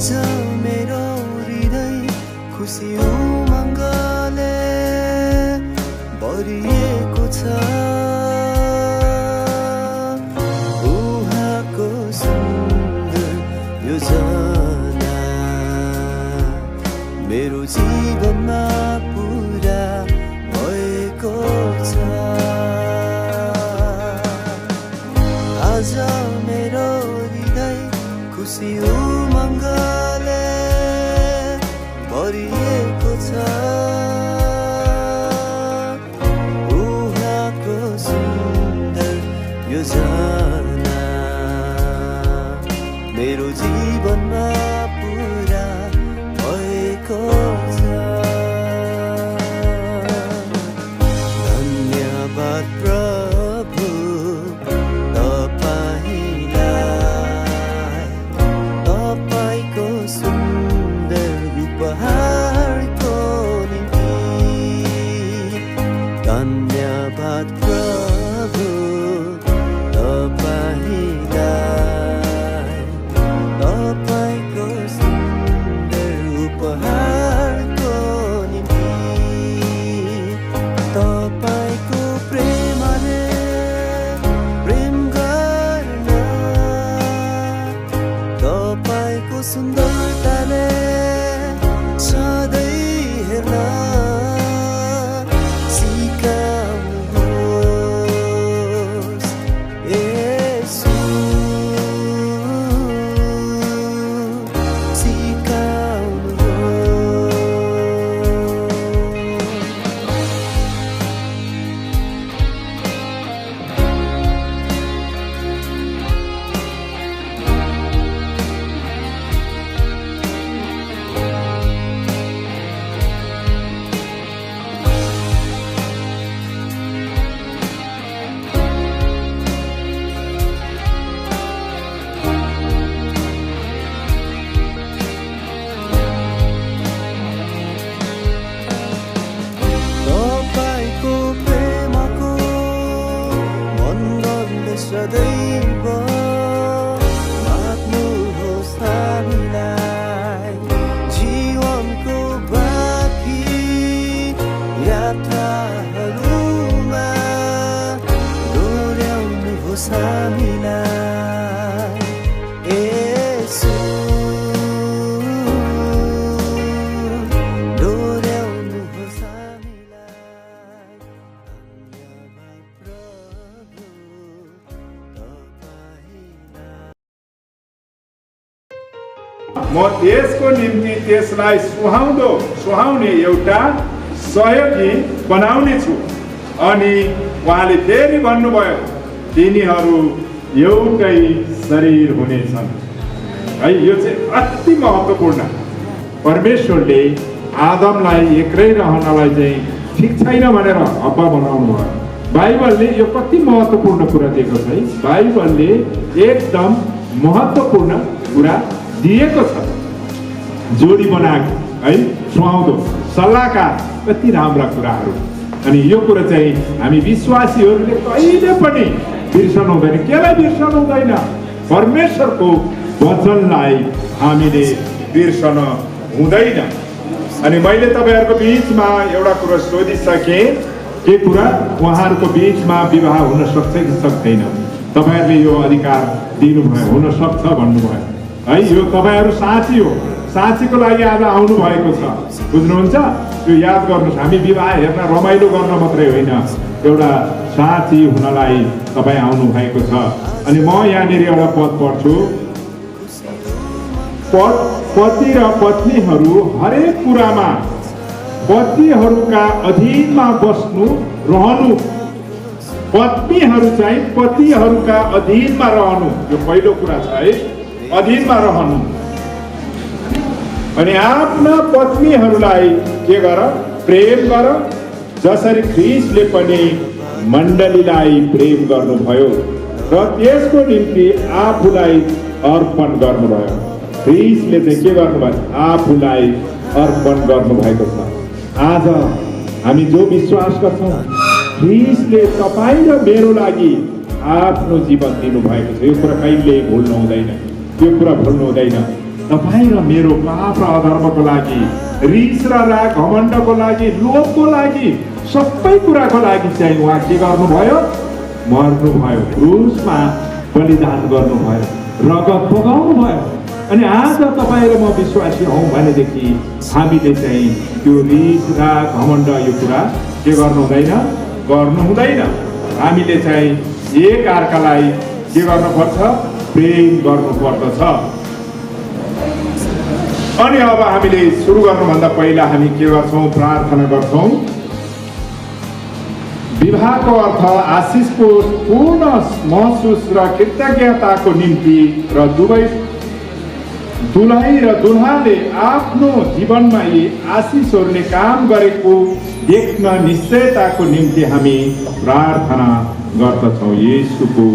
आज मेरो हृदय खुसी उमङ्गले भरिएको छ। उहाँको सुन्दर योजना मेरो जीवनमा पुरा भएको छ। आज मेरो हृदय खुसी उमङ्गले भरिएको छ। उहाँको सुन्दर योजना मेरो जीवनमा पुरा भएको छ। धन्यवाद प्रभु तपाईलाई, तपाईको सुन्दर उपहारको निम्ति। धन्यवाद प्रभु तपाईलाई, तपाईको सुन्दर उपहारको निम्ति। तपाईको प्रेमले प्रेम गर्न, तपाईको सुन्दरताले सधैँ हेर्न सिकाउनुहोस् येशू, तपाईको प्रेमको मनगढले सदैव माग्नुहोस् हामीलाई। जीवनको बाँकी यात्राहरूमा डोर्याउनुहोस् हामीलाई येशू, डोर्याउनुहोस् हामीलाई। धन्यवाद प्रभु तपाईलाई। म देशको निम्ति त्यसलाई सुहाउने एउटा सहयोगी बनाउने छु। अनि उहाँले फेरि भन्नुभयो तिनीहरू एउटै शरीर हुनेछन्। है, यो चाहिँ अति महत्त्वपूर्ण। परमेश्वरले आदमलाई एक्लै रहनलाई चाहिँ ठिक छैन भनेर हब्बा बनाउनु भयो। बाइबलले यो कति महत्त्वपूर्ण कुरा दिएको छ है। बाइबलले एकदम महत्त्वपूर्ण कुरा दिएको छ। जोडी बनाएको है, सुहाउँदो, सल्लाहकार, कति राम्रा कुराहरू। अनि यो कुरा चाहिँ हामी विश्वासीहरूले कहिले पनि बिर्सनु हुँदैन। केलाई बिर्सनु हुँदैन? परमेश्वरको वचनलाई हामीले बिर्सनु हुँदैन। अनि मैले तपाईँहरूको बिचमा एउटा कुरा सोधिसकेँ। के कुरा? उहाँहरूको बिचमा विवाह हुन सक्छ कि सक्दैन? तपाईँहरूले यो अधिकार दिनुभयो, हुन सक्छ भन्नुभयो है। यो तपाईँहरू साँची हो, साँचीको लागि आज आउनु भएको छ। बुझ्नुहुन्छ? यो याद गर्नुहोस्। हामी विवाह हेर्न रमाइलो गर्न मात्रै होइन, एउटा साँची हुनलाई तपाईँ आउनु भएको छ। अनि म यहाँनिर एउटा पद पढ्छु। पति र पत्नीहरू हरेक कुरामा पतिहरूका अधीनमा बस्नु रहनु। पत्नीहरू चाहिँ पतिहरूका अधीनमा रहनु। यो पहिलो कुरा छ है, अधीनमा रहनु। अनि आफ्ना पत्नीहरूलाई के गर? प्रेम गर, जसरी ख्रीष्टले पनि मण्डलीलाई प्रेम गर्नुभयो र त्यसको निम्ति आफूलाई अर्पण गर्नुभयो। ख्रीष्टले चाहिँ के गर्नुभयो? आफूलाई अर्पण गर्नुभएको छ। आज हामी जो विश्वास गर्छौँ, ख्रीष्टले तपाईँ र मेरो लागि आफ्नो जीवन दिनुभएको छ। यो कुरा कहिले भुल्नु हुँदैन, यो कुरा भुल्नु हुँदैन। तपाईँ र मेरो पाप र अधर्मको लागि, रिस र राग घमण्डको लागि, लोभको लागि, सबै कुराको लागि चाहिँ उहाँ के गर्नुभयो? मर्नुभयो, क्रुसमा बलिदान गर्नुभयो, रगत बगाउनु भयो। अनि आज तपाईँ र म विश्वासी हौँ भनेदेखि हामीले चाहिँ त्यो रिस राग घमण्ड यो कुरा के गर्नु हुँदैन। हामीले चाहिँ एक अर्कालाई के गर्नुपर्छ? प्रेम गर्नुपर्दछ। अनि अब हामीले सुरु गर्नुभन्दा पहिला हामी के गर्छौँ? प्रार्थना गर्छौँ। विवाहको अर्थ आशिषको पूर्ण महसुस र कृतज्ञताको निम्ति र दुलही र दुल्हाले आफ्नो जीवनमा यी आशिषहरूले काम गरेको देख्न निश्चयताको निम्ति हामी प्रार्थना गर्दछौँ। येशूको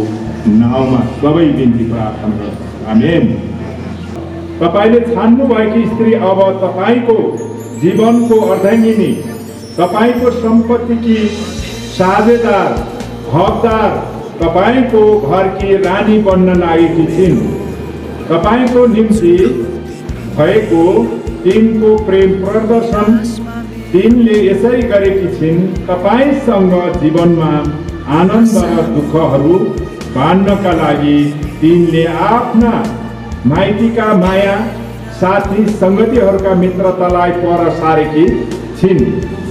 नाउँमा सबै बिन्ती प्रार्थना गर्छौँ। आमेन। तपाईले छान्नुभएकी स्त्री अब तपाईँको जीवनको अर्धाङ्गिनी, तपाईँको सम्पत्तिकी साझेदार, हकदार, तपाईँको घरकी रानी बन्न लागेकी छिन्। तपाईँको निम्ति भएको तिनको प्रेम प्रदर्शन तिनले यसै गरेकी छिन्। तपाईँसँग जीवनमा आनन्द र दुःखहरू बाँड्नका लागि तिनले आफ्ना माइतीका माया, साथी सङ्गतिहरूका मित्रतालाई पर सारेकी छिन्।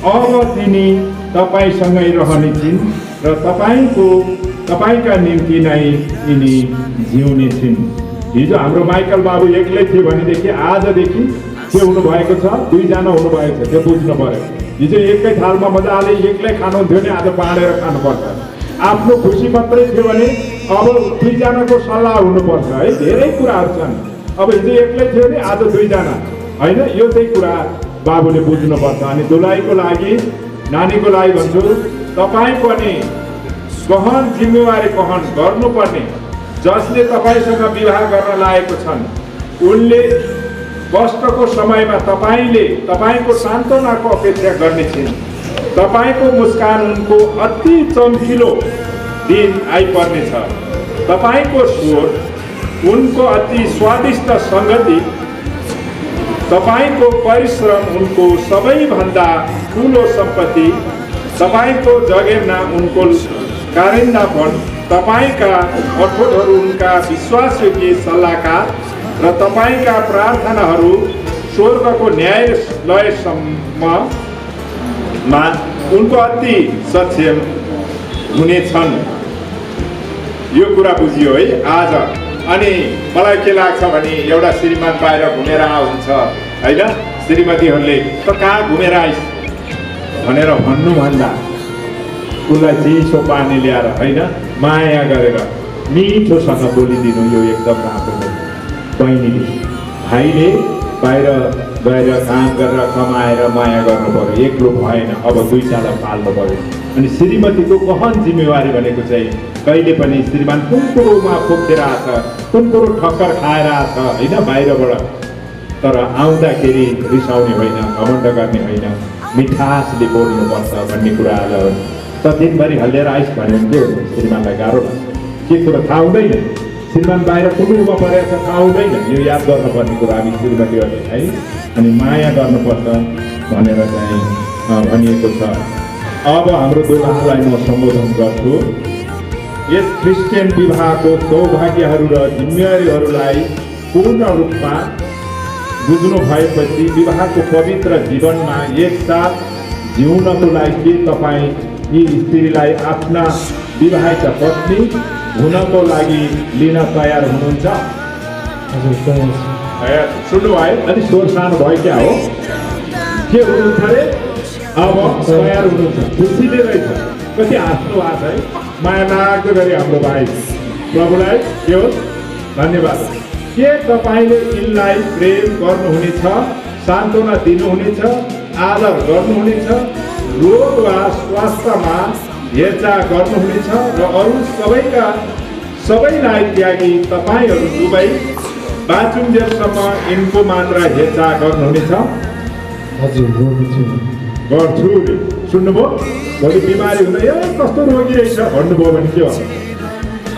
अब तिनी तपाईँसँगै रहने छिन् र तपाईँका निम्ति नै यिनी जिउने छिन्। हिजो हाम्रो माइकल बाबु एक्लै थियो भनेदेखि आजदेखि के हुनुभएको छ? दुईजना हुनुभएको छ। त्यो बुझ्नु पर्यो। हिजो एकै थालमा मजाले एक्लै खानुहुन्थ्यो भने आज बाँडेर खानुपर्छ। आफ्नो खुसी मात्रै थियो भने अब दुईजनाको सल्लाह हुनुपर्छ है। धेरै कुराहरू छन्। अब हिजो एक्लै थियो भने आज दुईजना होइन, यो चाहिँ कुरा बाबुले बुझ्नुपर्छ। अनि दुलाईको लागि, नानीको लागि भन्छु, तपाईँ पनि गहन जिम्मेवारी वहन गर्नुपर्ने, जसले तपाईँसँग विवाह गर्न लागेको छन् उनले कष्टको समयमा तपाईँको सान्त्वनाको अपेक्षा गर्ने छिन्। तपाईँको मुस्कान उनको अति चम्किलो दिन आइपर्नेछ। तपाईँको स्वर उनको अति स्वादिष्ट सङ्गति, तपाईँको परिश्रम उनको सबैभन्दा ठुलो सम्पत्ति, तपाईँको जगेर्ना उनको कारिन्दापन, तपाईँका अठोटहरू उनका विश्वासयोग्य सल्लाहकार र तपाईँका प्रार्थनाहरू स्वर्गको न्यायालयसम्ममा उनको अति सक्षम हुनेछन्। यो कुरा बुझियो है आज। अनि मलाई के लाग्छ भने एउटा श्रीमान बाहिर घुमेर आउँछ होइन, श्रीमतीहरूले त कहाँ घुमेर आइस् भनेर भन्नुभन्दा उसलाई चिसो पानी ल्याएर होइन, माया गरेर मिठोसँग बोलिदिनु, यो एकदम राम्रो हो। बहिनीले, भाइले बाहिर गएर काम गरेर कमाएर माया गर्नु पर्यो, एक्लो भएन। अब दुईजनालाई पाल्नु पर्यो। अनि श्रीमतीको गहन जिम्मेवारी भनेको चाहिँ कहिले पनि श्रीमान कुन कुरोमा फोक्तिर आछ, कुन कुरो ठक्कर खाएर आछ होइन बाहिरबाट, तर आउँदाखेरि रिसाउने होइन, घमण्ड गर्ने होइन, मिठासले बोल्नुपर्छ भन्ने कुराहरू। त दिनभरि हल्लिएर आइस भन्यो भने के हुन्छ? श्रीमानलाई गाह्रो लाग्छ। के कुरो थाहा हुँदैन, श्रीमान बाहिर कुटुम्बमा परेको छ, थाहा हुँदैन। यो याद गर्नुपर्ने कुरा हामी श्रीमतीहरूले है। अनि माया गर्नुपर्छ भनेर चाहिँ भनिएको छ। अब हाम्रो दुलाहरूलाई म सम्बोधन गर्छु। यस क्रिस्चियन विवाहको सौभाग्यहरू र जिम्मेवारीहरूलाई पूर्ण रूपमा बुझ्नु भएपछि विवाहको पवित्र जीवनमा एकसाथ जिउनको लागि के तपाईँ यी स्त्रीलाई आफ्ना विवाहित पत्नी हुनको लागि लिन तयार हुनुहुन्छ? सुन्नुभयो? अलिक स्वर सानो भयो क्या हो? के हुनुहुन्छ अरे? अब तयार हुनुहुन्छ। खुसीले रहेछ, कति हाँस्नु भएको छ है। माया लाग्दो गरी हाम्रो भाइ प्रभुलाई के हो धन्यवाद। के तपाईँले यिनलाई प्रेम गर्नुहुनेछ, सान्त्वना दिनुहुनेछ, आदर गर्नुहुनेछ, रोग वा स्वास्थ्यमा हेरचाह गर्नुहुनेछ र अरू सबैलाई त्यागी तपाईँहरू दुवै बाँचुन्जेलसम्म यिनको मात्र हेरचाह गर्नुहुनेछ? हजुर, गर्छु रे। सुन्नुभयो? भोलि बिमारी हुँदा कस्तो रोगी रहेछ भन्नुभयो भने के हो?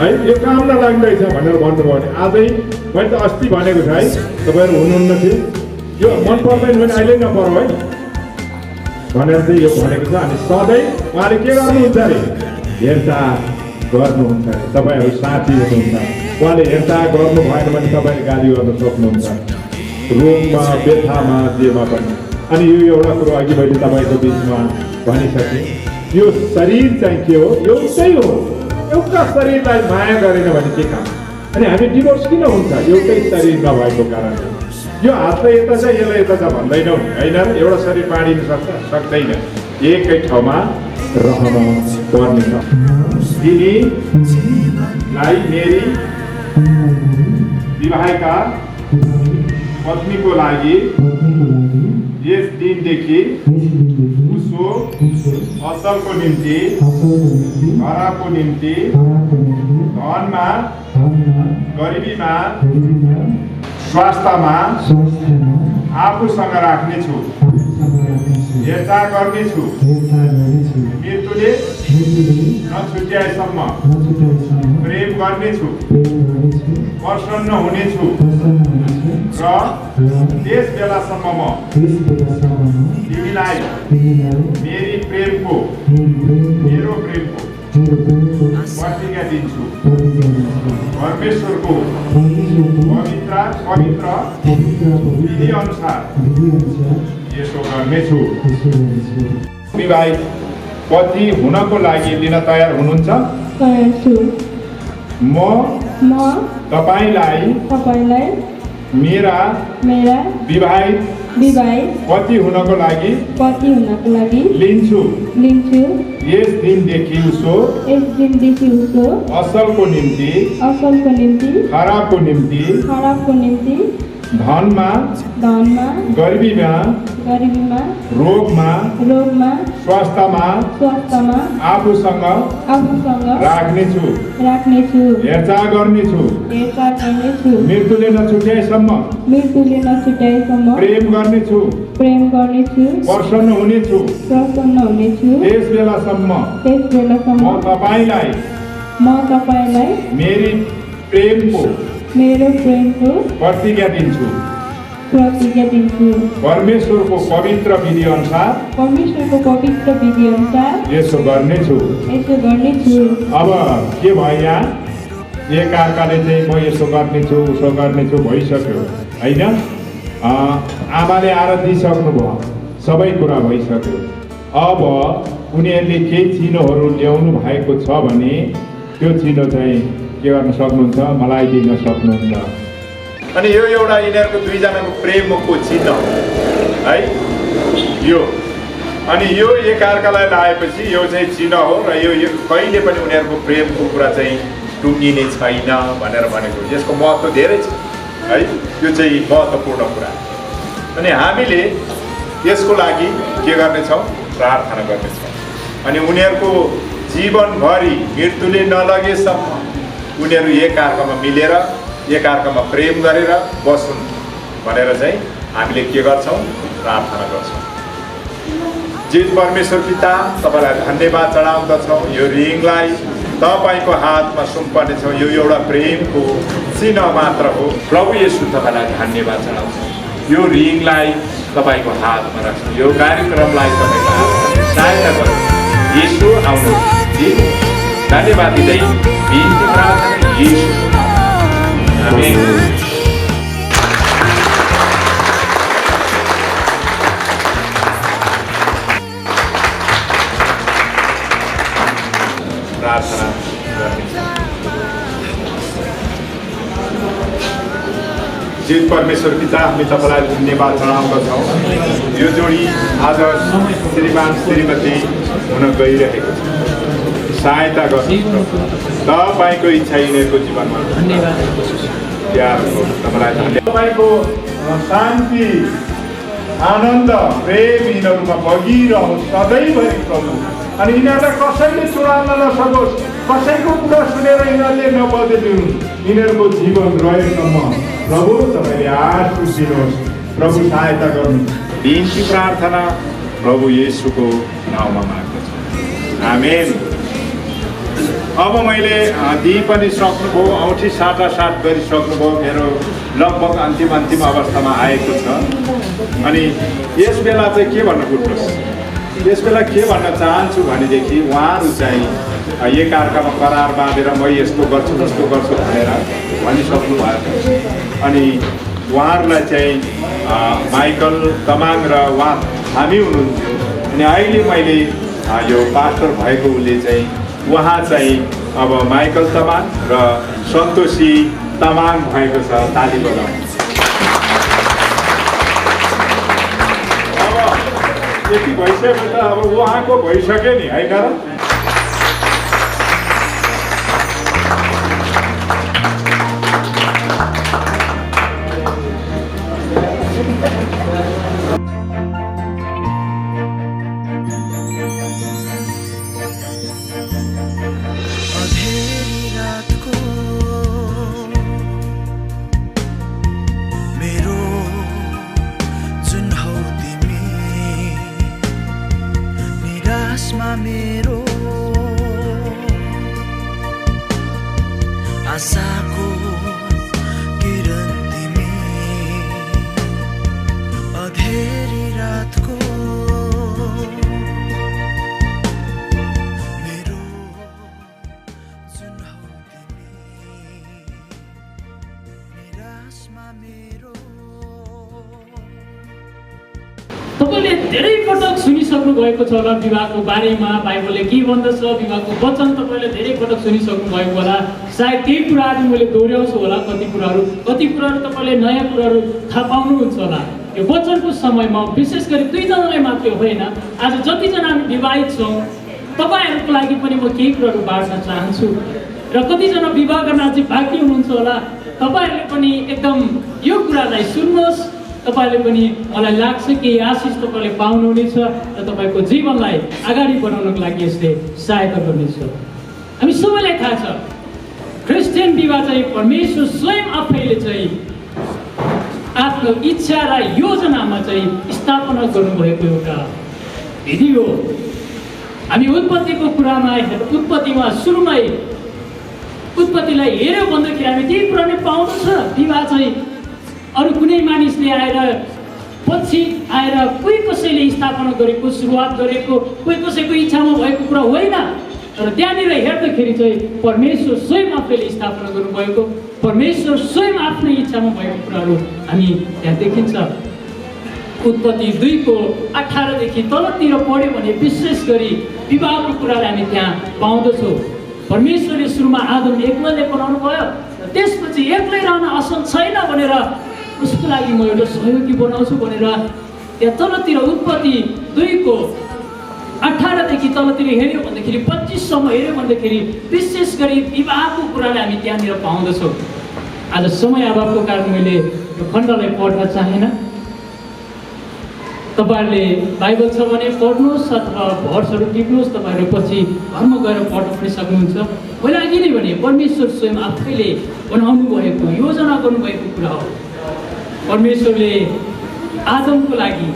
है यो काम नलाग्दैछ भनेर भन्नुभयो भने आजै मैले त अस्ति भनेको छु है तपाईँहरू हुनुहुन्न थियो यो मन पर्दैन भने अहिले नपरौँ है भनेर चाहिँ यो भनेको छ। अनि सधैँ उहाँले के गर्नुहुन्छ अरे हेरचाह गर्नुहुन्छ अरे। तपाईँहरू साथी हुनुहुन्छ उहाँले हेरचाह गर्नु भएन भने तपाईँले गाली गर्न सक्नुहुन्छ रोगमा व्यथामा जेमा पनि। अनि यो एउटा कुरो अघि मैले तपाईँको बिचमा भनिसकेँ यो शरीर चाहिँ के हो एउटै हो एउटा शरीरलाई माया गरेन भने के काम। अनि हामी डिभोर्स किन हुन्छ एउटै शरीर नभएको कारणले। यो हातलाई यता छ यसलाई यता छ भन्दैनौँ होइन एउटा शरीर बाँडिन सक्दैन एकै ठाउँमा रहन पर्ने छ। तिनीलाई मेरी विवाहिका पत्नीको लागि यस दिनदेखि उसो असलको निम्ति खराबको निम्ति धनमा गरिबीमा स्वास्थ्यमा आफूसँग राख्नेछु हेरचाह गर्नेछु मृत्युले नछुट्याएसम्म प्रेम गर्नेछु प्रसन्न हुनेछु र त्यस बेलासम्म म तिमीलाई मेरो प्रेमको प्रतिज्ञा दिन्छु। परमेश्वरको पवित्र विधि अनुसार यसो गर्नेछु। विवाहित पति हुनको लागि लिन तयार हुनुहुन्छ? म तपाईलाई मेरा विवाहित पति हुनको लागि लिन्छु। यस दिनदेखि उसो असलको निम्ति खराबको निम्ति धनमा गरिबीमा रोगमा स्वास्थ्यमा आफूसँग राख्नेछु हेरचाह गर्नेछु मृत्युले नछुट्याएसम्म प्रेम गर्नेछु प्रसन्न हुनेछु त्यस बेलासम्म म तपाईलाई मेरो प्रेमको प्रतिज्ञा दिन्छु। परमेश्वरको पवित्र विधि अनुसार यसो गर्नेछु। अब के भयो यहाँ एकअर्काले चाहिँ म यसो गर्नेछु उसो गर्नेछु भइसक्यो होइन। आमाले आएर दिइसक्नुभयो सबै कुरा भइसक्यो। अब उनीहरूले केही चिनोहरू ल्याउनु भएको छ भने त्यो चिनो चाहिँ के गर्न सक्नुहुन्छ मलाई दिन सक्नुहुन्छ। अनि यो एउटा यिनीहरूको दुईजनाको प्रेमको चिन्ह है यो। अनि यो एकअर्कालाई लाएपछि यो चाहिँ चिन्ह हो र यो कहिले पनि उनीहरूको प्रेमको कुरा चाहिँ टुङ्गिने छैन भनेर भनेको। यसको महत्त्व धेरै छ है यो चाहिँ महत्त्वपूर्ण कुरा। अनि हामीले यसको लागि के गर्नेछौँ प्रार्थना गर्नेछौँ। अनि उनीहरूको जीवनभरि मृत्युले नलगेसम्म उनीहरू एकअर्कामा मिलेर एकअर्कामा प्रेम गरेर बसुन् भनेर चाहिँ हामीले के गर्छौँ प्रार्थना गर्छौँ। जीवित परमेश्वर पिता तपाईँलाई धन्यवाद चढाउँदछौँ। यो रिङलाई तपाईँको हातमा सुम्पर्नेछौँ। यो एउटा प्रेमको चिन्ह मात्र हो। प्रभु येशू तपाईँलाई धन्यवाद चढाउँछौँ। यो रिङलाई तपाईँको हातमा राख्छौँ। यो कार्यक्रमलाई तपाईँको हातमा सहायता गर्नु येशू आउनु धन्यवाद दिँदै बिन्ती प्रार्थना येशू आमेन। प्रार्थना जीवित परमेश्वर पिता हामी तपाईँलाई धन्यवाद चढाउँदछौँ। यो जोडी आज श्रीमान श्रीमती हुन गइरहेको छ। सहायता गर्नु तपाईँको इच्छा यिनीहरूको जीवनमा तपाईँलाई धन्यवाद। तपाईँको शान्ति आनन्द प्रेम यिनीहरूमा बगिरहोस् सधैँभरि प्रभु। अनि यिनीहरूलाई कसैले चुडाउन नसकोस्, कसैको कुरा सुनेर यिनीहरूले नबदलिन्। यिनीहरूको जीवन रहेसम्म प्रभु तपाईँले आशिष दिनुहोस्। प्रभु सहायता गर्नु बिन्ती प्रार्थना प्रभु येशूको नाउँमा माग्दछु आमेन। अब मैले दिई पनि सक्नुभयो, औँठी साटासाट गरिसक्नुभयो, मेरो लगभग अन्तिम अवस्थामा आएको छ। अनि यस बेला चाहिँ के भन्नु पुग्नुहोस्, यस बेला के भन्न चाहन्छु भनेदेखि उहाँहरू चाहिँ एकअर्कामा करार बाँधेर म यस्तो गर्छु त्यस्तो गर्छु भनेर भनिसक्नु भएको छ। अनि उहाँहरूलाई चाहिँ माइकल तमाङ र उहाँ हामी हुनुहुन्थ्यो। अनि अहिले मैले यो पास्टर भएको उसले चाहिँ उहाँ चाहिँ अब माइकल तमाङ र सन्तोषी तमाङ भएको छ। ताली बजाउँ। अब यति भइसकेपछि त अब उहाँको भइसक्यो नि, होइन र? मेरो आशाको किरण तिमी, अधेरी रातको मेरो जुन हौ तिमी, निराशमा मेरो। तपाईले धेरै पटक सुनिसक्नु भएको छ होला विवाहको बारेमा, बाइबलले के भन्दछ, विवाहको वचन तपाईले धेरै पटक सुनिसक्नु भएको होला। सायद त्यही कुराहरू मैले दोहोऱ्याउँछु होला, कति कुराहरू तपाईले नयाँ कुराहरू थाहा पाउनुहुन्छ होला। यो वचनको समयमा विशेष गरी दुईजनालाई मात्रै होइन, आज जतिजना हामी विवाहित छौँ तपाईँहरूको लागि पनि म केही कुराहरू बाँड्न चाहन्छु। र कतिजना विवाह गर्न अझै बाँकी हुनुहुन्छ होला, तपाईँहरूले पनि एकदम यो कुरालाई सुन्नुहोस्। तपाईले पनि मलाई लाग्छ कि आशिष तपाईले पाउनुहुनेछ र तपाईँको जीवनलाई अगाडि बढाउनको लागि यसले सहायता गर्नेछ। हामी सबैलाई थाहा छ क्रिस्चियन विवाह चाहिँ परमेश्वर स्वयं आफैले चाहिँ आफ्नो इच्छा र योजनामा चाहिँ स्थापना गर्नुभएको एउटा विधि हो। हामी उत्पत्तिको कुरामा उत्पत्तिमा सुरुमै उत्पत्तिलाई हेऱ्यौँ भन्दाखेरि हामी त्यही कुरा नै पाउँदछ। विवाह चाहिँ अरू कुनै मानिसले आएर पछि आएर कोही कसैले स्थापना गरेको, सुरुवात गरेको, कोही कसैको इच्छामा भएको कुरा होइन। तर त्यहाँनिर हेर्दाखेरि चाहिँ परमेश्वर स्वयं आफैले स्थापना गर्नुभएको, परमेश्वर स्वयं आफ्नै इच्छामा भएको कुराहरू हामी त्यहाँ देखिन्छ। उत्पत्ति 2:18 देखि तलतिर पढ्यो भने विशेष गरी विवाहको कुरालाई हामी त्यहाँ पाउँदछौँ। परमेश्वरले सुरुमा आदम एक्लैले बनाउनु भयो, त्यसपछि एक्लै रहन असल छैन भनेर उसको लागि म एउटा सहयोगी बनाउँछु भनेर त्यहाँ तलतिर उत्पत्ति 2:18 देखि तलतिर हेऱ्यो भन्दाखेरि 25 सम्म हेऱ्यो भन्दाखेरि विशेष गरी विवाहको कुरालाई हामी त्यहाँनिर पाउँदछौँ। आज समय अभावको कारण मैले यो खण्डलाई पढ्न चाहेन। तपाईँहरूले बाइबल छ भने पढ्नुहोस् अथवा भर्सहरू टिप्नुहोस्, तपाईँहरू पछि घरमा गएर पढ्न पनि सक्नुहुन्छ। मैले अघि नै भने परमेश्वर स्वयं आफैले बनाउनु भएको, योजना गर्नुभएको कुरा हो। परमेश्वरले आदमको लागि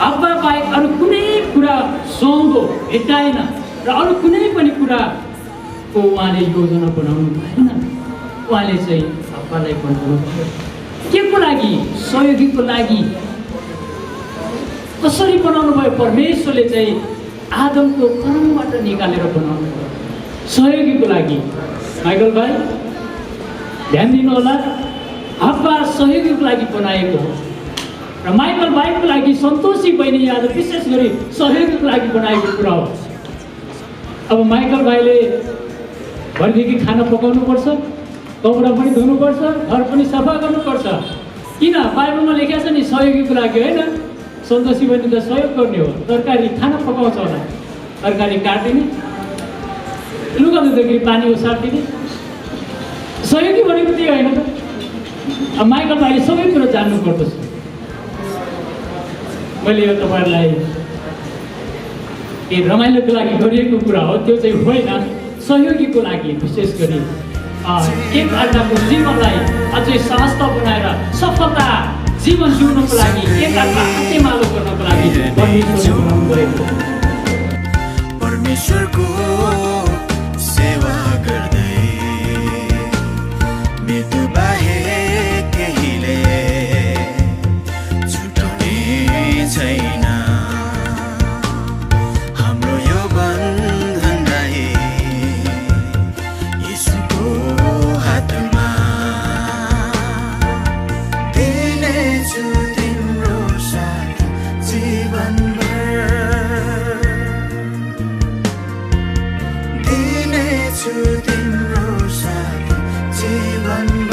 हव्वा बाहेक अरू कुनै कुरा सुहाउँदो भेट्टाएन र अरू कुनै पनि कुराको उहाँले योजना बनाउनु भएन। उहाँले चाहिँ हव्वालाई बनाउनु भयो। के को लागि? सहयोगीको लागि। कसरी बनाउनु भयो? परमेश्वरले चाहिँ आदमको कर्मबाट निकालेर बनाउनु भयो सहयोगीको लागि। माइकल भाइ ध्यान दिनु होला, हव्वा सहयोगीको लागि बनाएको हो र माइकल भाइको लागि सन्तोषी बहिनी आज विशेष गरी सहयोगीको लागि बनाएको कुरा हो। अब माइकल भाइले भरेदेखि खाना पकाउनुपर्छ, कपडा पनि धुनुपर्छ, घर पनि सफा गर्नुपर्छ। किन? बाइबलमा लेखेको छ नि सहयोगीको लागि, होइन? सन्तोषी बहिनी त सहयोग गर्ने हो। तरकारी खाना पकाउँछ होला, तरकारी काटिदिने, लुगा धुँदाखेरि पानी ओसारिदिने, सहयोगी भनेको त्यही होइन त? अब माइकल भाइले सबै कुरो जान्नु पर्दछ। मैले यो तपाईँहरूलाई रमाइलोको लागि गरिएको कुरा हो, त्यो चाहिँ होइन। सहयोगीको लागि विशेष गरी एक अर्काको जीवनलाई अझै सहज बनाएर सफलता जीवन जिउनको लागि, एक अर्का हातेमालो गर्नको लागि परमेश्वरले बनाउनु भएको। परमेश्वरको सेवा गर्दै मृत्यु बाहेक केहीले छुटाउने छैन हाम्रो यो बन्धनलाई येशूको हातमा दिनेछु तिम्रो साथ जीवनभर दिनेछु तिम्रो साथ जीवनभर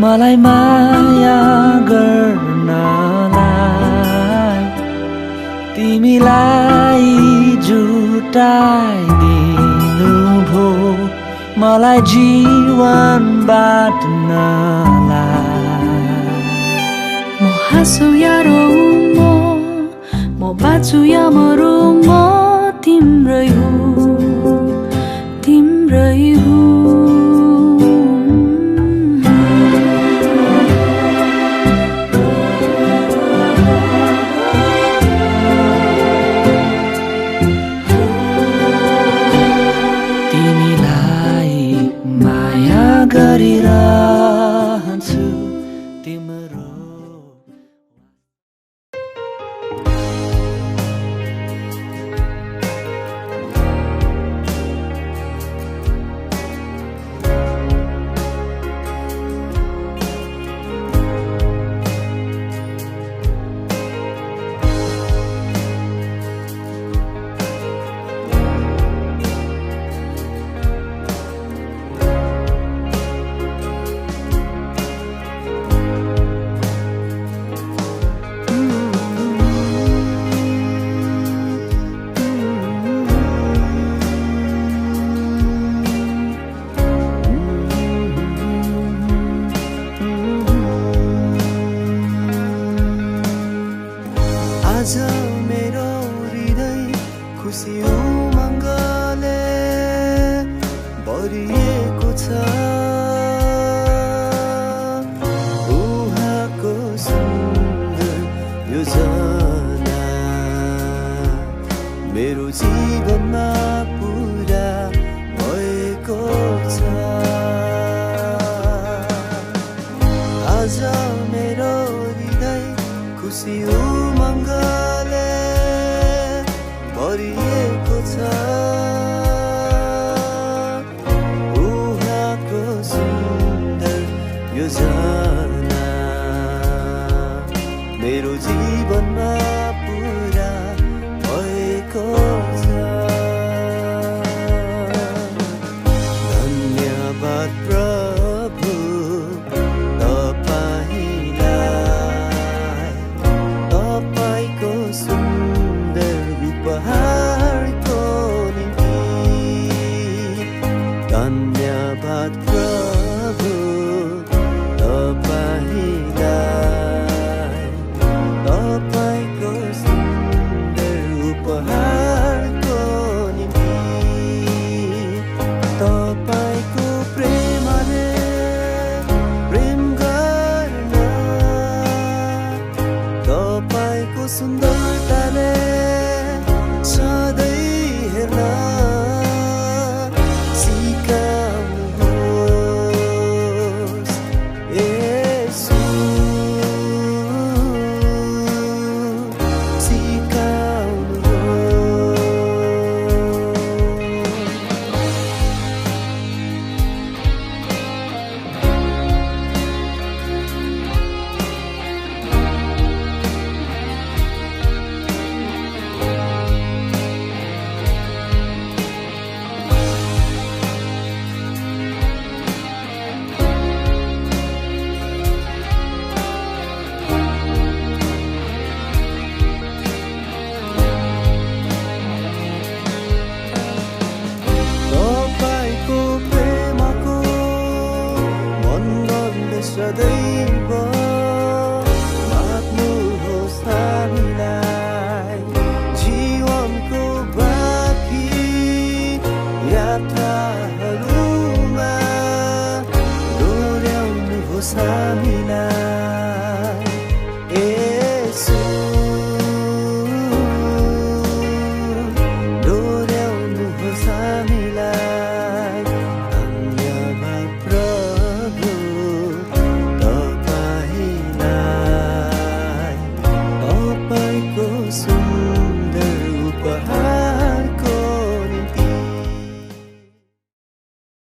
मलाई माया गर्नलाई तिमीलाई जुटाइदिनु भो मलाई जीवन बाँड्नलाई म हाँसु या रोऊँ म बाँचु या मरौँ म तिम्रै हुँ तिम्रै हुँ गरिरहन्छु तिम्रो धन्यवाद प्रभु तपाईलाई तपाईको सुन्दर उपहारको निम्ति तपाईको प्रेमले प्रेम गर्न तपाईको सुन्दरताले सधैँ हेर्न सिकाउनुहोस् येशू तपाईको प्रेमको मन्दले सदैव माग्नुहोस् हामीलाई जीवनको बाँकी यात्राहरूमा डोर्याउनुहोस् हामी